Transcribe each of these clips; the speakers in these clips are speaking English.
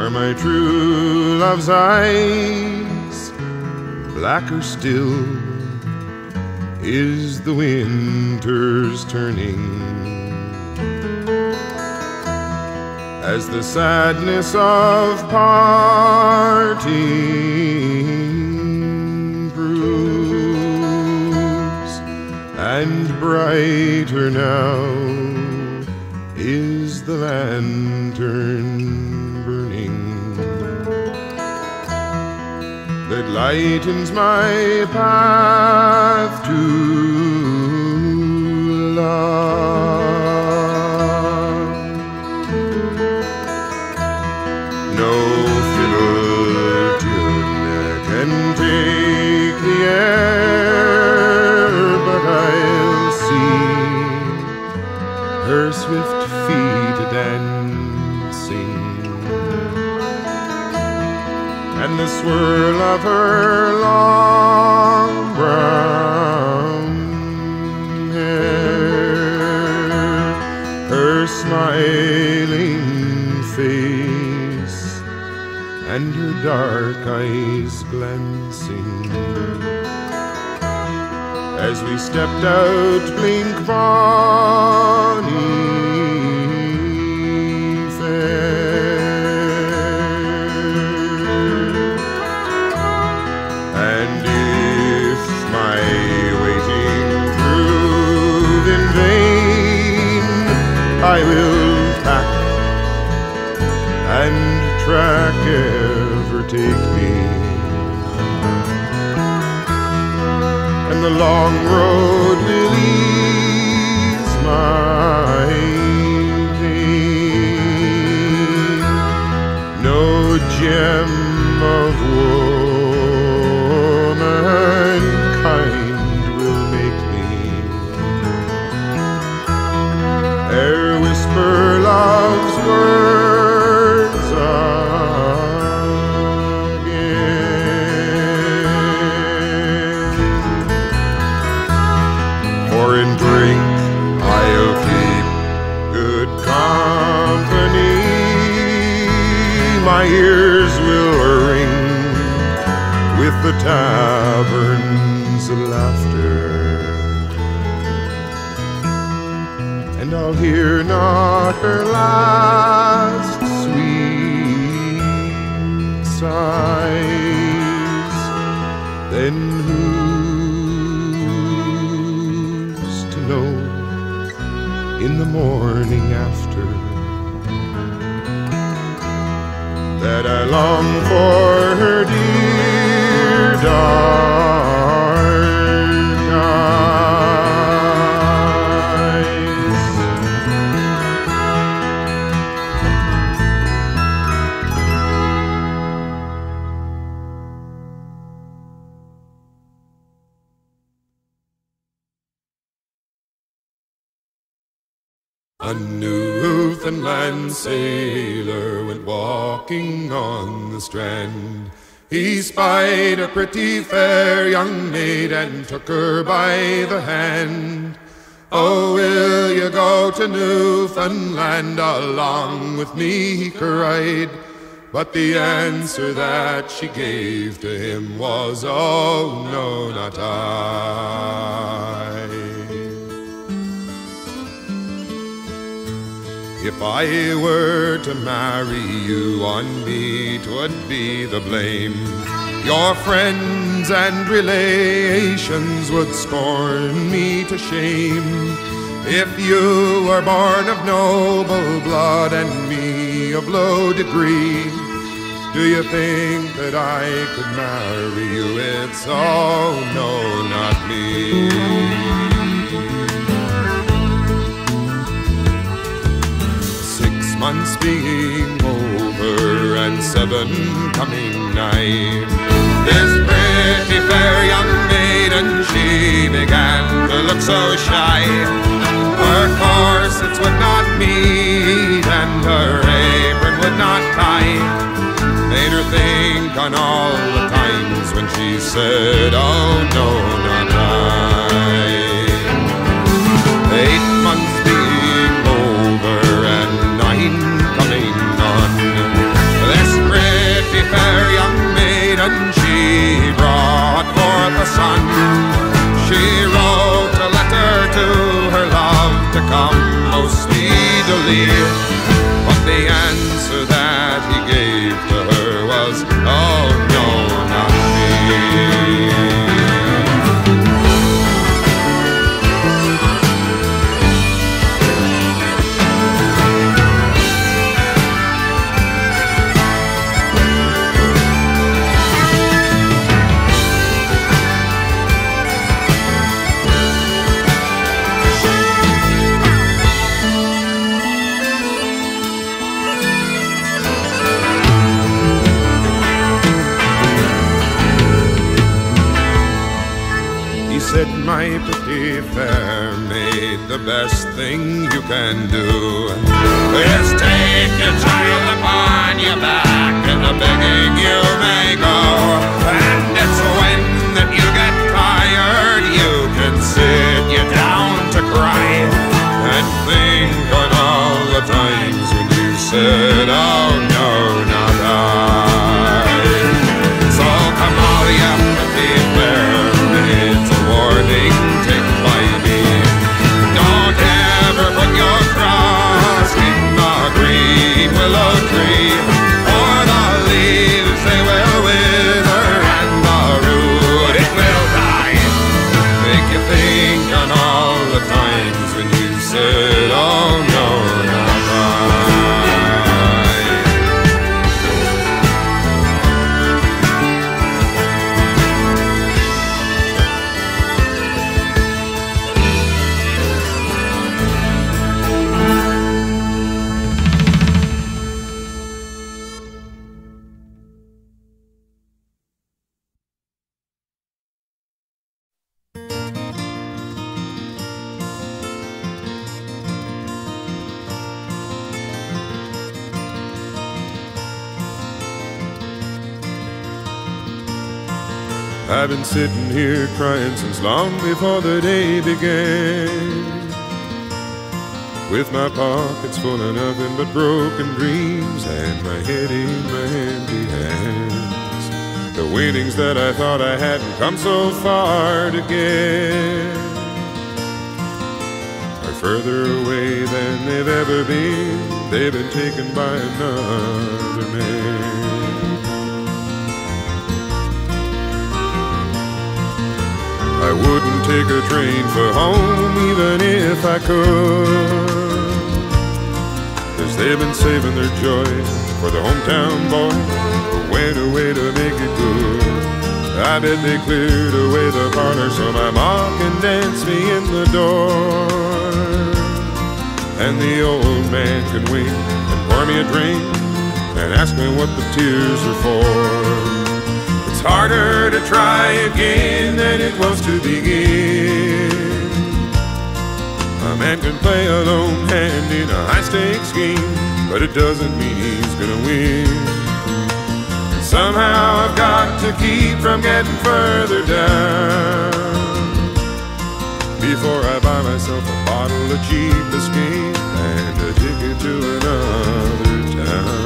are my true love's eyes. Blacker still is the winter's turning, as the sadness of parting proves, and brighter now is the lantern burning that lightens my path to love. No fiddle tune can take the air, but I'll see her swift feet a-dancing, and the swirl of her long brown hair, her smiling face, and her dark eyes glancing. As we stepped out, blink bonny I will pack and track ever take me, and the long road will ease my pain. No gem of womankind will make me whisper love's words again. For in drink I'll keep good company, my ears will ring with the tavern's laughter, and I'll hear not her last sweet sighs. Then who's to know in the morning after that I long for her dear dark eyes. A Newfoundland sailor went walking on the strand. He spied a pretty fair young maid and took her by the hand. Oh, will you go to Newfoundland along with me, he cried. But the answer that she gave to him was, oh no, not I. If I were to marry you, on me 'twould be the blame. Your friends and relations would scorn me to shame. If you were born of noble blood and me of low degree, do you think that I could marry you? It's oh no, not me. 6 months being over and 7 coming nigh, this pretty fair young maiden, she began to look so shy. Her corsets would not meet and her apron would not tie, made her think on all the times when she said, oh no, not I. 8 months being over and 9 coming on, this said, my pretty fair maid, the best thing you can do is take your child upon your back, and a begging you may go. And it's when that you get tired, you can sit you down to cry, and think on all the times when you said, oh no, not I. So come all you pretty fair maids, a warning take by me. Don't ever put your cross in the green willow tree, for the leaves they will wither and the root it will die. Make you think on all the times when you said, oh no, not I. I've been sitting here crying since long before the day began, with my pockets full of nothing but broken dreams and my head in my handy hands. The winnings that I thought I hadn't come so far to get are further away than they've ever been. They've been taken by another man. I wouldn't take a train for home even if I could, 'cause they've been saving their joy for the hometown boy who went away to make it good. I bet they cleared away the parlor so my ma can dance me in the door, and the old man can wink and pour me a drink and ask me what the tears are for. It's harder to try again than it was to begin. A man can play a lone hand in a high-stakes game, but it doesn't mean he's gonna win. And somehow I've got to keep from getting further down before I buy myself a bottle of cheap escape and a ticket to another town.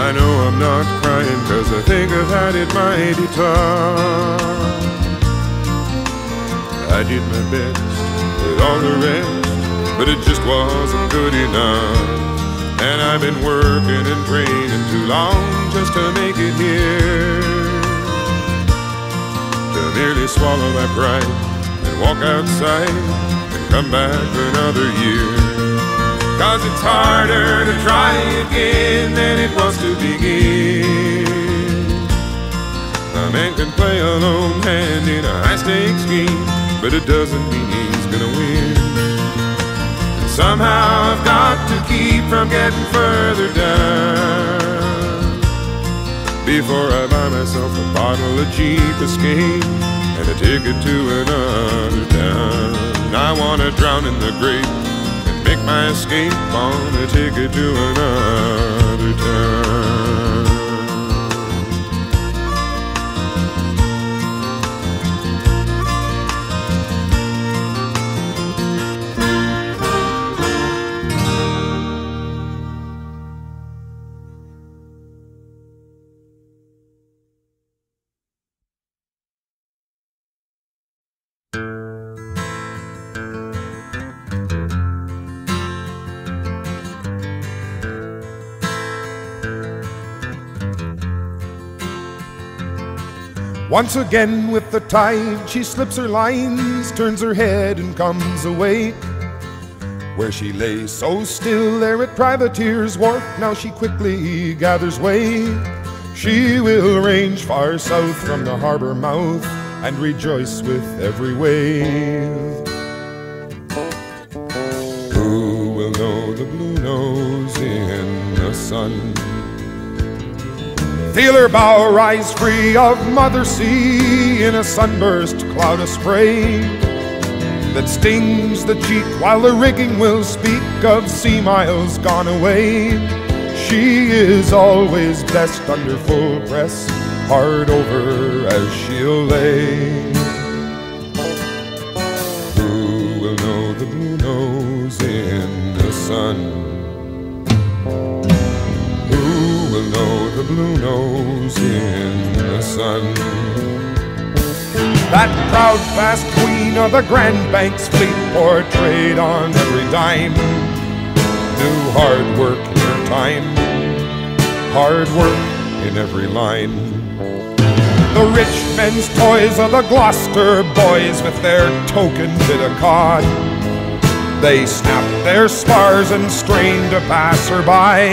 I know I'm not crying 'cause I think I've had it mighty tough. I did my best with all the rest, but it just wasn't good enough. And I've been working and training too long just to make it here, to merely swallow my pride and walk outside and come back another year. 'Cause it's harder to try again than it was to begin. A man can play a lone hand in a high-stakes game, but it doesn't mean he's gonna win. And somehow I've got to keep from getting further down before I buy myself a bottle of cheap escape and a ticket to another town. I wanna drown in the grape, make my escape on a ticket to another town. Once again with the tide she slips her lines, turns her head and comes awake. Where she lay so still there at Privateer's Wharf, now she quickly gathers way. She will range far south from the harbor mouth and rejoice with every wave. Who will know the Bluenose in the sun? Feel her bow rise free of Mother Sea in a sunburst cloud of spray that stings the cheek while the rigging will speak of sea miles gone away. She is always best under full press, hard over as she'll lay. Who will know the Bluenose in the sun? Who will know the Bluenose in the sun? That proud fast queen of the Grand Bank's fleet, portrayed on every dime, knew hard work in her time, hard work in every line. The rich men's toys of the Gloucester boys with their token bit of cod, they snapped their spars and strained to pass her by,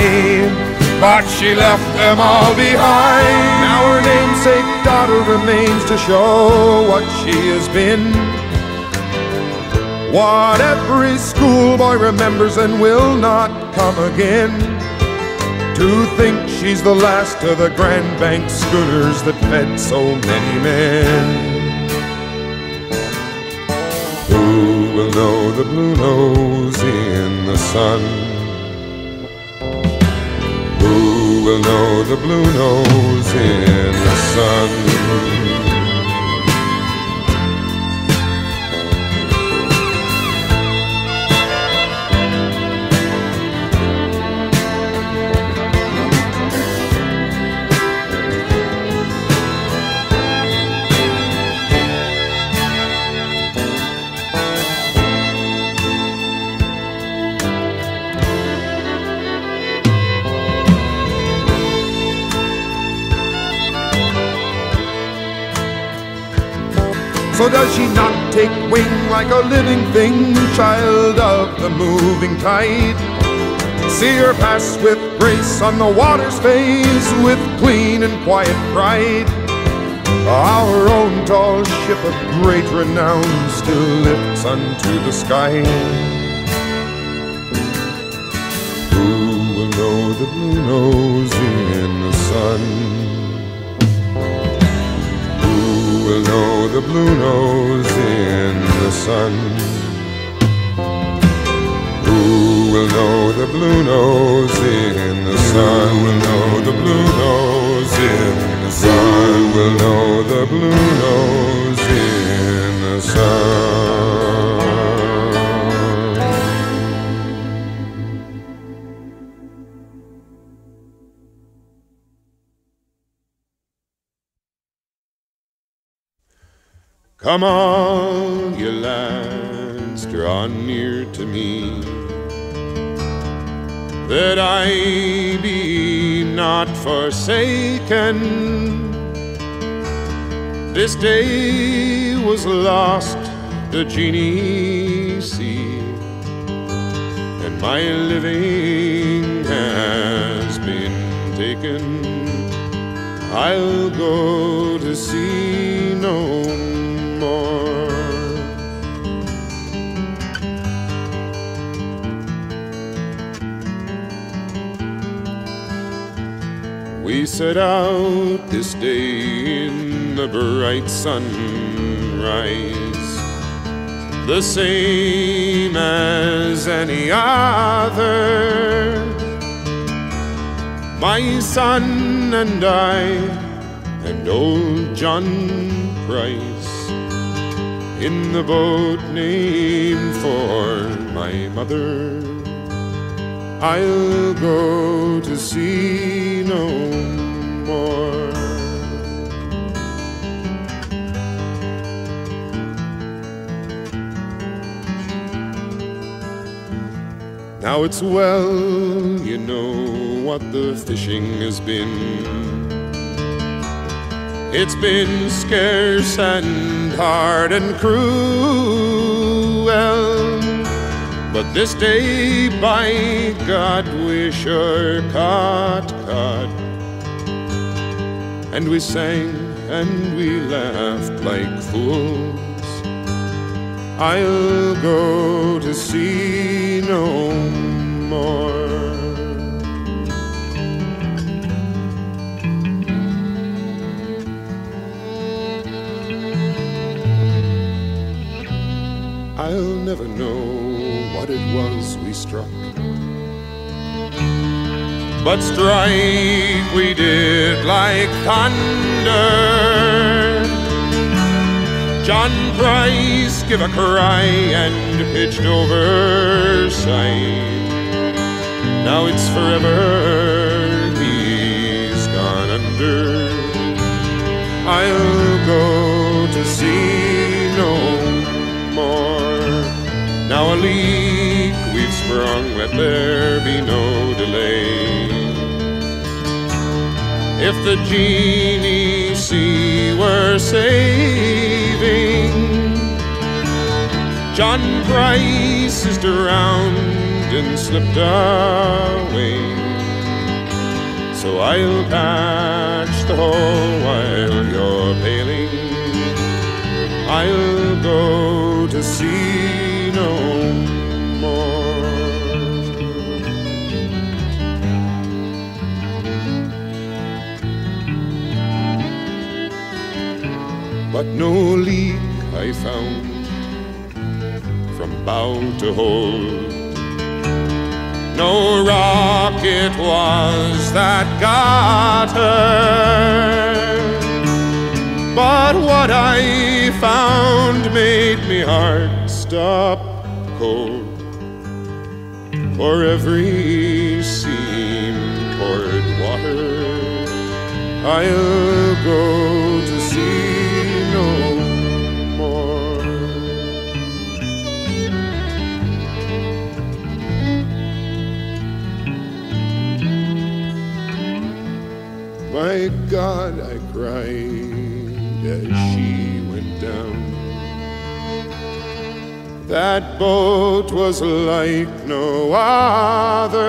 but she left them all behind. Now her namesake daughter remains to show what she has been, what every schoolboy remembers and will not come again. To think she's the last of the Grand Bank schooners that fed so many men. Who will know the Bluenose in the sun? Who will know the Bluenose in the sun? So does she not take wing like a living thing, child of the moving tide? See her pass with grace on the water's face, with clean and quiet pride. Our own tall ship of great renown still lifts unto the sky. Who will know the Bluenose in the sun? Who will know the Bluenose in the sun? Who will know the Bluenose in the sun? Will know the Bluenose in the sun? Will know the Bluenose in the sun? Come on, you lads, draw near to me, that I be not forsaken. This day was lost to Jeanie C, and my living has been taken. I'll go to sea no more. We set out this day in the bright sunrise, the same as any other. My son and I and old John Price, in the boat named for my mother. I'll go to sea no more. Now it's well, you know what the fishing has been. It's been scarce and hard and cruel, but this day, by God, we sure caught cod. and we sang and we laughed like fools. I'll go to sea no more. I'll never know what it was we struck, but strike we did like thunder. John Price give a cry and pitched overside. Now it's forever, he's gone under. I'll go to sea no more. Now a leak we've sprung, let there be no delay. If the Jeanie C were saving, John Price is drowned and slipped away. So I'll patch the hole while you're bailing. I'll go to sea no more. But no leak I found from bow to hold. No rock it was that got her, but what I found made me heart stop cold. For every seam poured water, I'll go to sea no more. My God, I cried as she went down. That boat was like no other.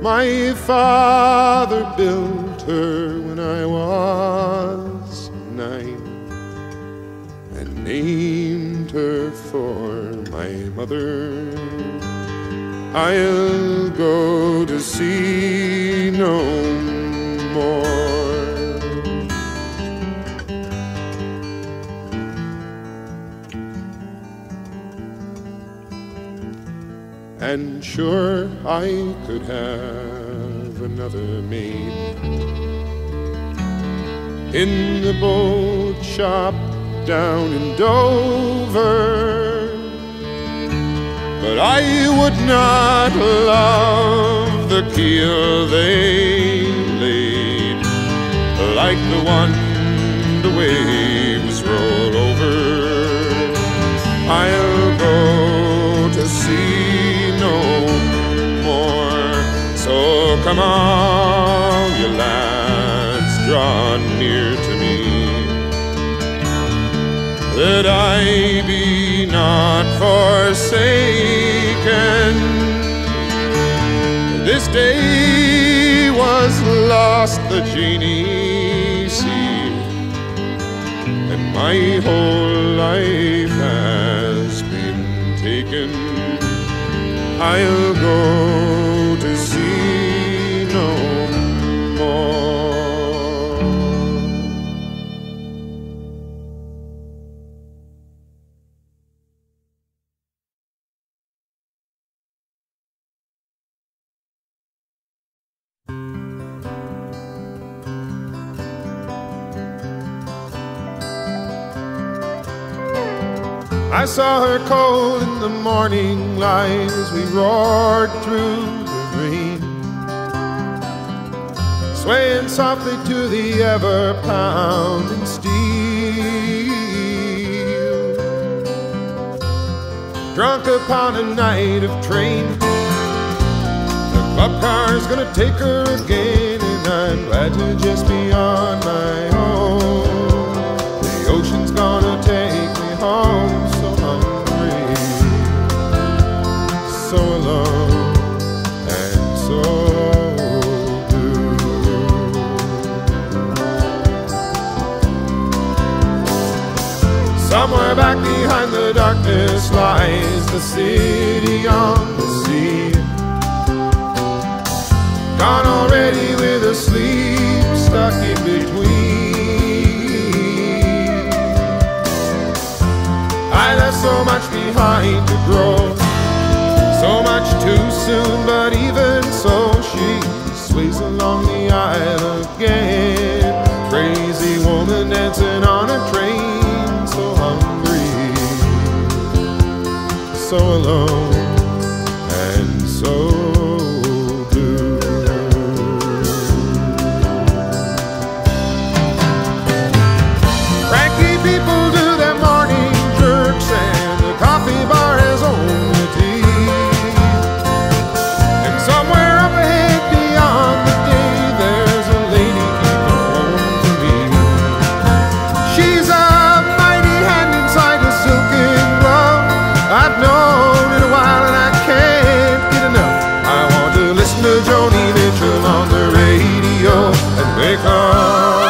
My father built her when I was 9 and named her for my mother. I'll go to sea no more. And sure I could have another maid in the boat shop down in Dover, but I would not love the keel they laid, like the one the waves roll over. I'll go to sea no more. So come on, you lads, draw near to me, that I be not forsaken. This day was lost the Jeanie C, and my whole life has been taken. I'll go to sea no more. I saw her cold in the morning light as we roared through the rain, swaying softly to the ever-pounding steel. Drunk upon a night of train, the club car's gonna take her again, and I'm glad to just be on my own. The ocean's gonna take me home. So alone and so blue. Somewhere back behind the darkness lies the city on the sea. Gone already with a sleep stuck in between. I left so much behind to grow, so much too soon, but even so she sways along the aisle again. Crazy woman dancing on a train, so hungry, so alone, and so blue. Cranky people do their morning jerks, and the coffee bar has only tea. And somewhere up ahead beyond the day, there's a lady keeping home for me. She's a mighty hand inside a silken glove. I've known in a while and I can't get enough. I want to listen to Joni Mitchell on the radio and make up.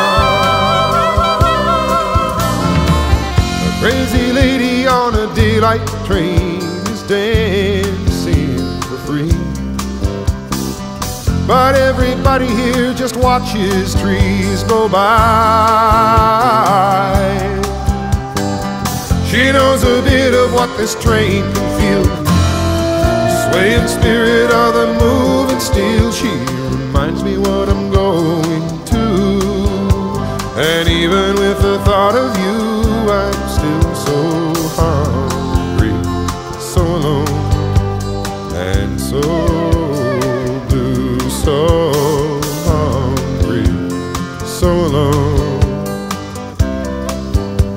A crazy lady on a daylight train is dancing for free, but everybody here just watches trees go by. She knows a bit of what this train can feel, swaying spirit of the moving steel. She reminds me what I'm going to, and even with the thought of you, I'm still so hungry, so alone, and so blue, so hungry, so alone,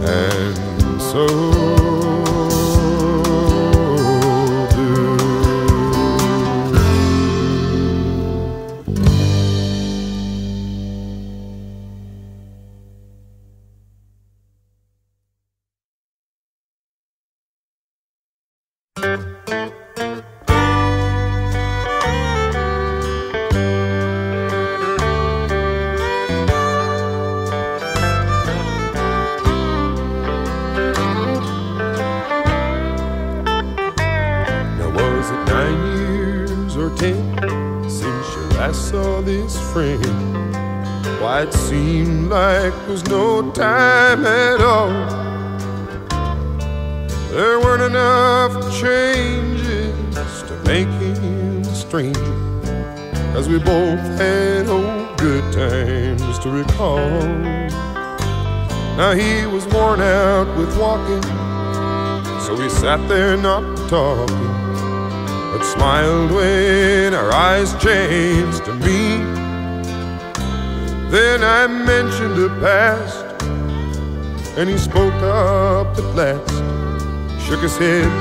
and so blue. Saw this friend, why it seemed like there was no time at all. There weren't enough changes to make him a stranger, 'cause we both had old good times to recall. Now he was worn out with walking, so we sat there not talking, but smiled when our eyes chanced to meet. Then I mentioned the past, and he spoke up at last, shook his head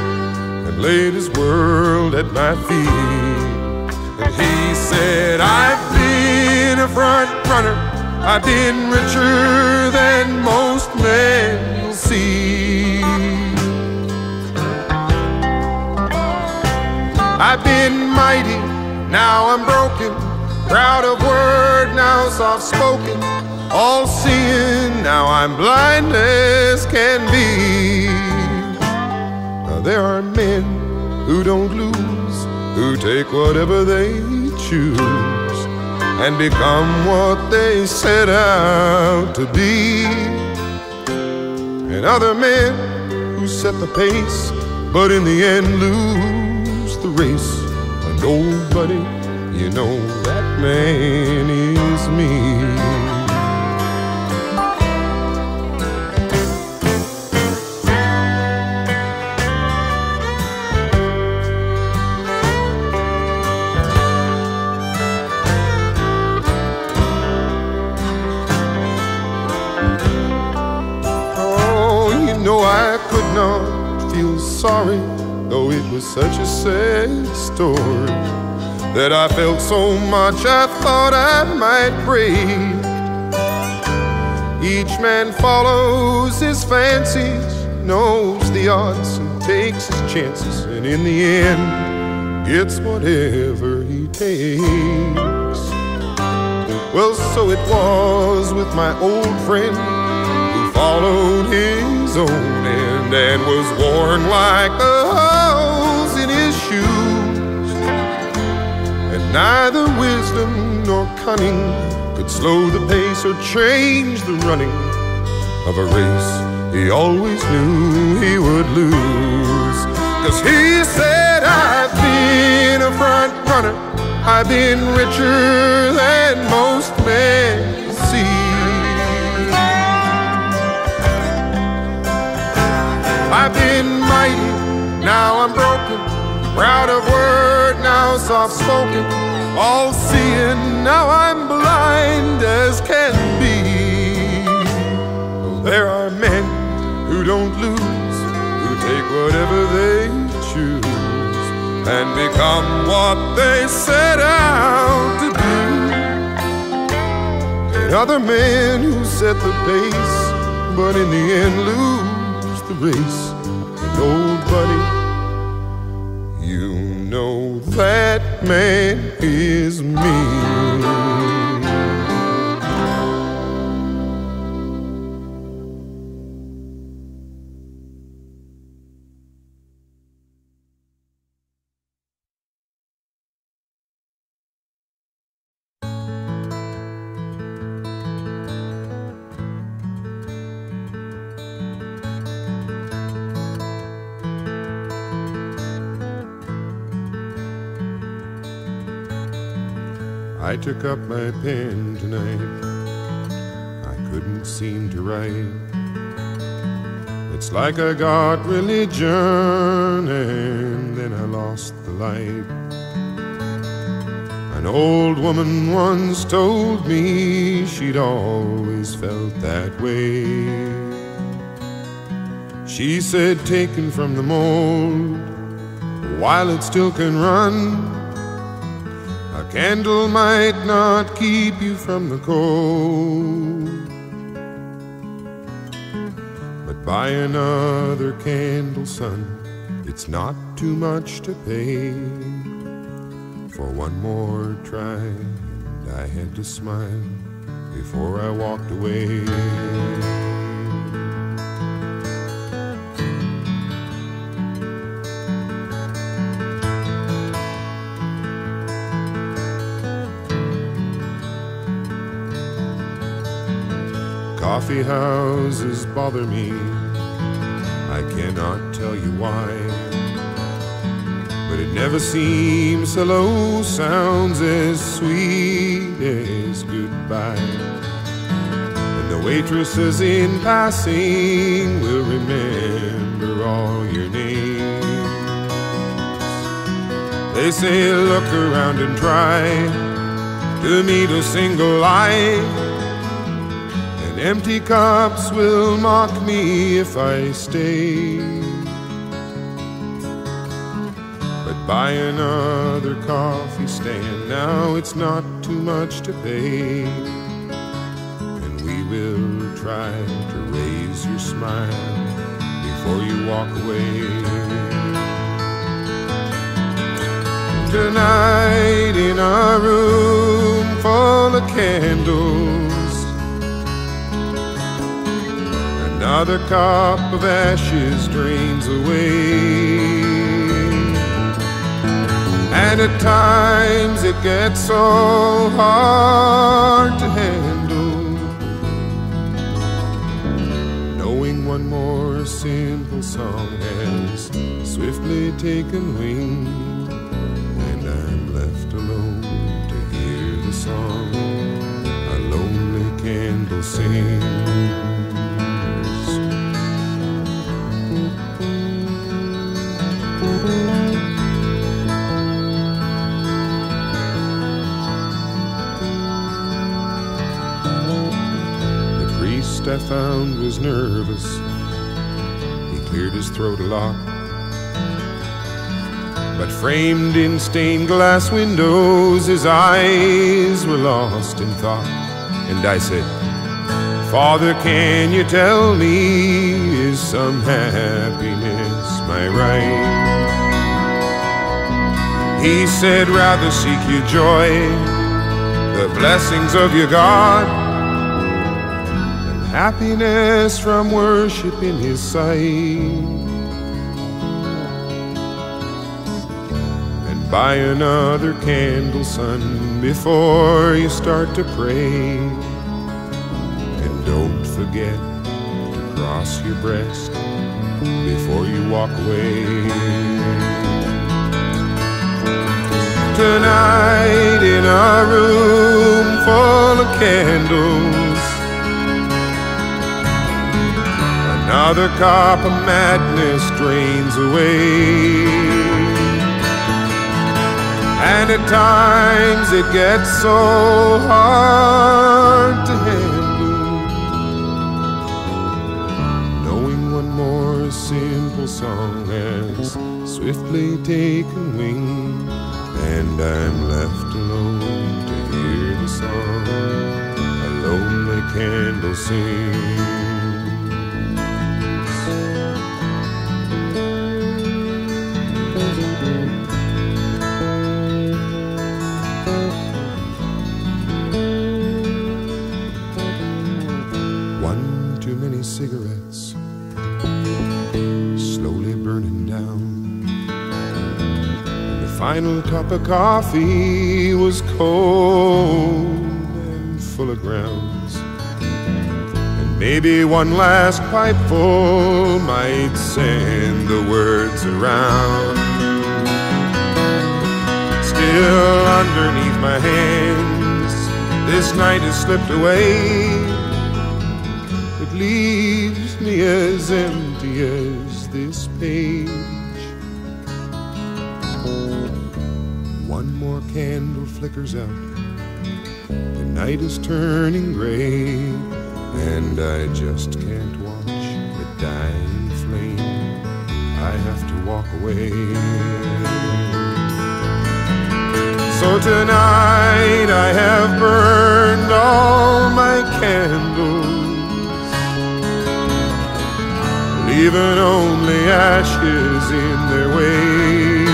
and laid his world at my feet. And he said, I've been a front runner, I've been richer than most men will see. I've been mighty, now I'm broken, proud of word, now soft-spoken, all-seeing, now I'm blind as can be. Now there are men who don't lose, who take whatever they choose and become what they set out to be. And other men who set the pace, but in the end lose the race. And oh, buddy, you know that man is me. Oh, you know I could not feel sorry, though it was such a sad story, that I felt so much I thought I might break. Each man follows his fancies, knows the odds and takes his chances, and in the end gets whatever he takes. Well, so it was with my old friend, who followed his own end and was worn like the holes in his shoes. And neither wisdom nor cunning could slow the pace or change the running of a race he always knew he would lose. 'Cause he said, I've been a front runner, I've been richer than most men see. I've been mighty, now I'm broken, proud of word, now soft-spoken, all-seeing, now I'm blind as can be. There are men who don't lose, who take whatever they choose and become what they set out to do. And other men who set the pace, but in the end lose the race. And old buddy, you know that man is me. I took up my pen tonight, I couldn't seem to write. It's like I got religion and then I lost the light. An old woman once told me she'd always felt that way. She said, taken from the mold, while it still can run, a candle might not keep you from the cold, but buy another candle, son, it's not too much to pay for one more try. And I had to smile before I walked away. Coffee houses bother me, I cannot tell you why, but it never seems hello sounds as sweet as goodbye. And the waitresses in passing will remember all your names. They say look around and try to meet a single eye. Empty cups will mock me if I stay, but buy another coffee stand, now it's not too much to pay. And we will try to raise your smile before you walk away. Tonight in a room full of candles, another cup of ashes drains away. And at times it gets so hard to handle, knowing one more simple song has swiftly taken wing, and I'm left alone to hear the song a lonely candle sings. The priest I found was nervous, he cleared his throat a lot, but framed in stained glass windows his eyes were lost in thought. And I said, Father, can you tell me, is some happiness my right? He said, rather seek you joy, the blessings of your God, and happiness from worship in His sight. And buy another candle, son, before you start to pray. And don't forget to cross your breast before you walk away. Tonight in a room full of candles, another cup of madness drains away. And at times it gets so hard to handle, knowing one more simple song has swiftly taken wing, and I'm left alone to hear the song a lonely candle sings. One too many cigarettes slowly burning down. Final cup of coffee was cold and full of grounds, and maybe one last pipeful might send the words around. Still underneath my hands, this night has slipped away. It leaves me as empty as this page. One more candle flickers out, the night is turning gray, and I just can't watch it die in flame. I have to walk away. So tonight I have burned all my candles, leaving only ashes in their way.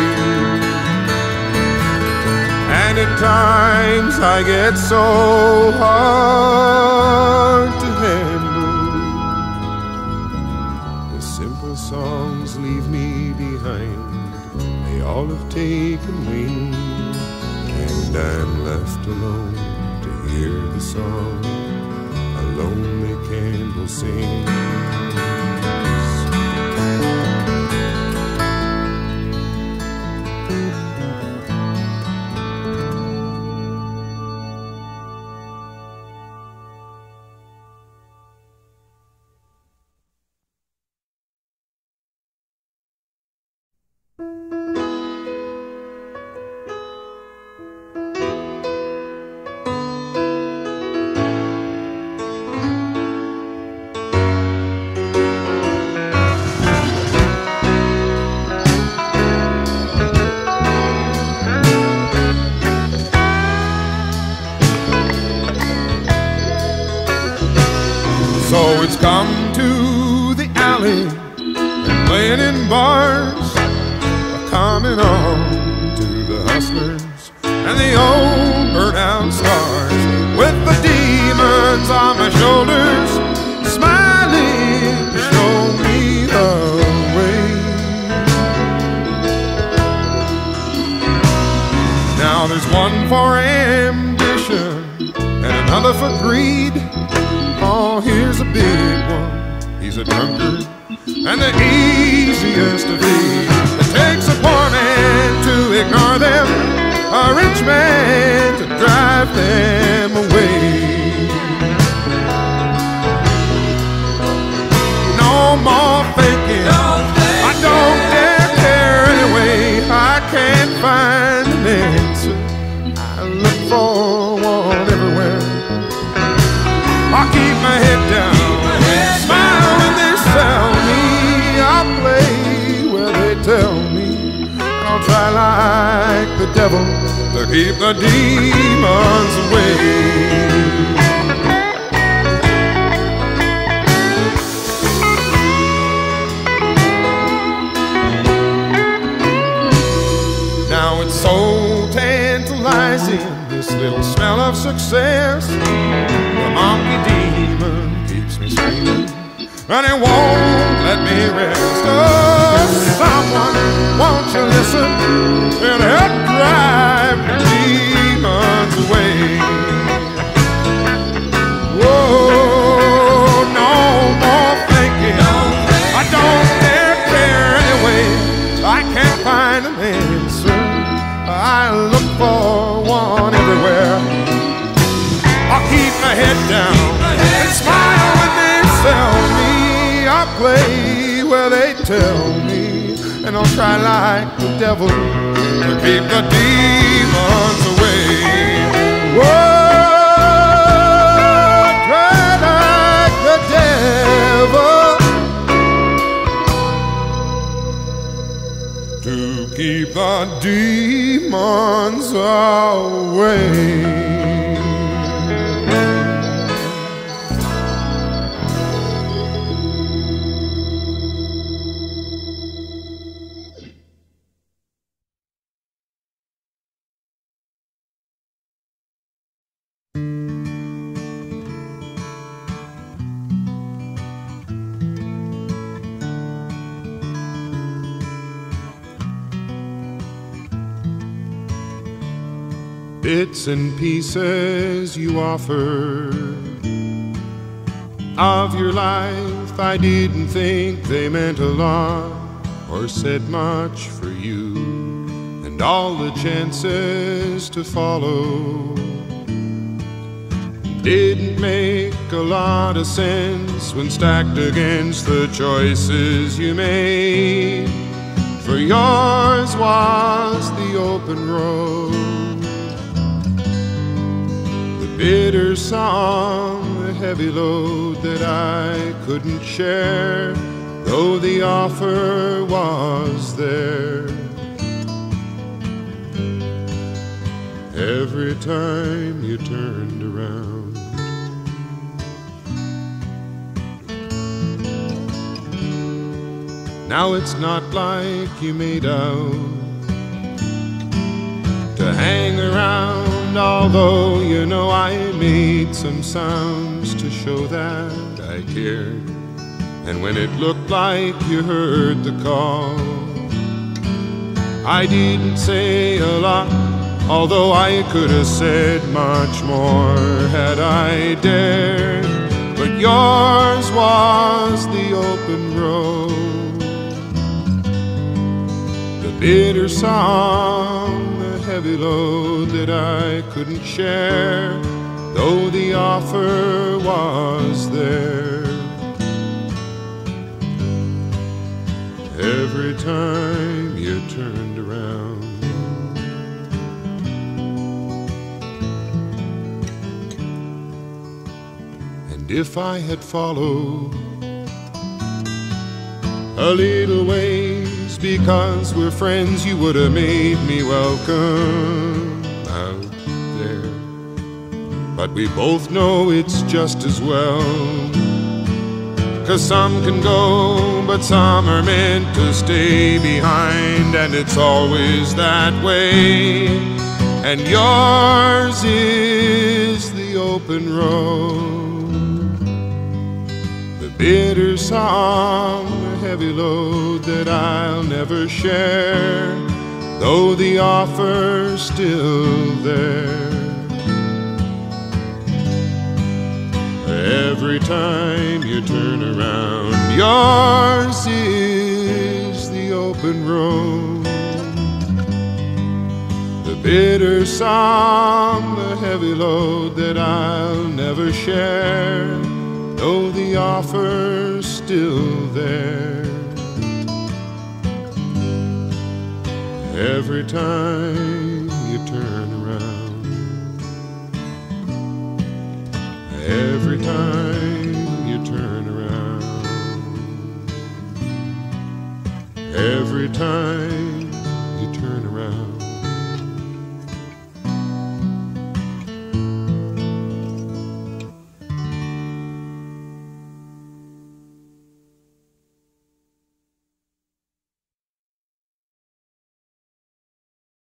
And at times I get so hard to handle, the simple songs leave me behind, they all have taken wing, and I'm left alone to hear the song a lonely candle sings. So it's come to the alley and playing in bars, coming on to the hustlers and the old burnt-out stars, with the demons on my shoulders, smiling to show me the way. Now there's one for ambition and another for greed. Oh, here's a big one, he's a drunkard and the easiest to feed. It takes a poor man to ignore them, a rich man to drive them away. No more faking, I don't dare care anyway. I can't find an answer, I look for one everywhere. I keep my head down, smile when they sell me. I'll play where they tell me, and I'll try like the devil to keep the demons away. Now it's so tantalizing, this little smell of success. The monkey demon keeps keeps me screaming, and it won't let me rest. Oh, someone, won't you listen and help drive the demons away? Whoa, no more thinking. I don't dare care anyway. I can't find an answer. I look for one everywhere. I'll keep my head down and smile when they sell me. I'll play where they tell me, and I'll try like the devil to keep the demons away. Whoa, try like the devil to keep the demons away. Bits and pieces you offer of your life, I didn't think they meant a lot or said much for you, and all the chances to follow didn't make a lot of sense when stacked against the choices you made. For yours was the open road, bitter song, the heavy load that I couldn't share, though the offer was there. Every time you turned around, now it's not like you made out to hang around. Although you know I made some sounds to show that I cared, and when it looked like you heard the call, I didn't say a lot, although I could have said much more had I dared. But yours was the open road, the bitter song, heavy load that I couldn't share, though the offer was there. Every time you turned around, and if I had followed a little ways, because we're friends, you would have made me welcome out there. But we both know it's just as well, 'cause some can go, but some are meant to stay behind, and it's always that way. And yours is the open road, the bitter song, heavy load that I'll never share, though the offer's still there. Every time you turn around, yours is the open road, the bitter song, the heavy load that I'll never share, though the offer's still there. Every time you turn around, every time you turn around, every time